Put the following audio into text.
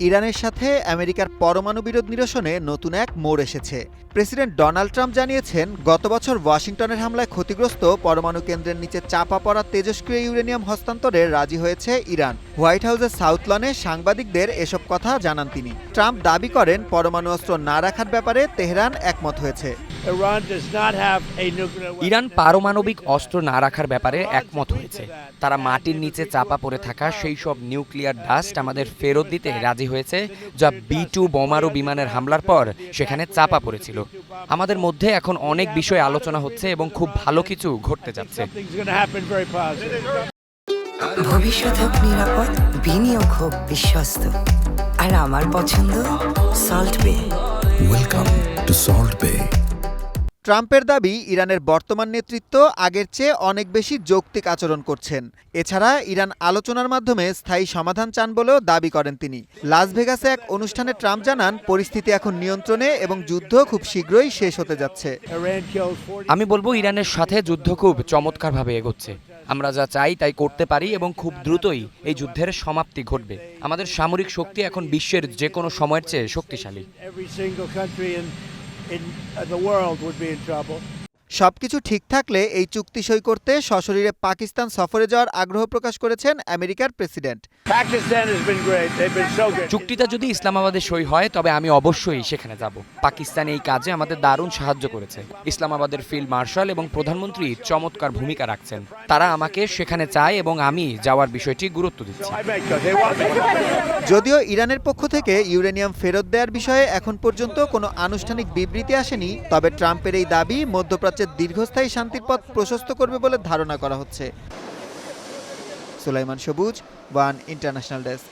ইরানের সাথে আমেরিকার পরমাণু বিরোধ নিরসনে নতুন এক মোড় এসেছে। প্রেসিডেন্ট ডোনাল্ড ট্রাম্প জানিয়েছেন, গত বছর ওয়াশিংটনের হামলায় ক্ষতিগ্রস্ত পরমাণু কেন্দ্রের নিচে চাপা পড়া তেজস্ক্রিয় ইউরেনিয়াম হস্তান্তরে রাজি হয়েছে ইরান। হোয়াইট হাউসের সাউথ লনে সাংবাদিকদের এসব কথা জানান তিনি। ট্রাম্প দাবি করেন, পরমাণু অস্ত্র না রাখার ব্যাপারে তেহরান একমত হয়েছে। ইরান পারমাণবিক অস্ত্র না রাখার ব্যাপারে একমত হয়েছে। তারা মাটির নিচে চাপা পড়ে থাকা সেই সব নিউক্লিয়ার ডাস্ট আমাদের ফেরত দিতে রাজি হয়েছে, যা B-2 বোমারু বিমানের হামলার পর সেখানে চাপা পড়েছিল। আমাদের মধ্যে এখন অনেক বিষয়ে আলোচনা হচ্ছে এবং খুব ভালো কিছু ঘটতে যাচ্ছে। ভবিষ্যৎ হোক নিরাপদ, বিনিয়োগ হোক বিশ্বস্ত, আর আমার পছন্দ সল্ট বে। ওয়েলকাম টু সল্ট বে। ট্রাম্পের দাবি, ইরানের বর্তমান নেতৃত্ব আগের চেয়ে অনেক বেশি যৌক্তিক আচরণ করছেন। এছাড়া ইরান আলোচনার মাধ্যমে স্থায়ী সমাধান চান বলেও দাবি করেন তিনি। লাস ভেগাসে এক অনুষ্ঠানে ট্রাম্প জানান, পরিস্থিতি এখন নিয়ন্ত্রণে এবং যুদ্ধ খুব শীঘ্রই শেষ হতে যাচ্ছে। আমি বলবো, ইরানের সাথে যুদ্ধ খুব চমৎকারভাবে এগোচ্ছে। আমরা যা চাই তাই করতে পারি এবং খুব দ্রুতই এই যুদ্ধের সমাপ্তি ঘটবে। আমাদের সামরিক শক্তি এখন বিশ্বের যে কোনো সময়ের চেয়ে শক্তিশালী। সবকিছু ঠিক থাকলে এই চুক্তি সই করতে সশরীরে পাকিস্তান সফরে যাওয়ার আগ্রহ প্রকাশ করেছেন আমেরিকার প্রেসিডেন্ট। চুক্তিটা যদি ইসলামাবাদে সই হয়, তবে আমি অবশ্যই সেখানে যাব। পাকিস্তান এই কাজে আমাদের দারুণ সাহায্য করেছে। ইসলামাবাদের ফিল্ড মার্শাল এবং প্রধানমন্ত্রী চমৎকার ভূমিকা রাখছেন। তারা আমাকে সেখানে চায় এবং আমি যাওয়ার বিষয়টি গুরুত্ব দিচ্ছি। যদিও ইরানের পক্ষ থেকে ইউরেনিয়াম ফেরত দেওয়ার বিষয়ে এখন পর্যন্ত কোনো আনুষ্ঠানিক বিবৃতি আসেনি, তবে ট্রাম্পের এই দাবি মধ্যপ্রাচ্যের দীর্ঘস্থায়ী শান্তির পথ প্রশস্ত করবে বলে ধারণা করা হচ্ছে। সুলাইমান সবুজ, ওয়ান ইন্টারন্যাশনাল ডেস্ক।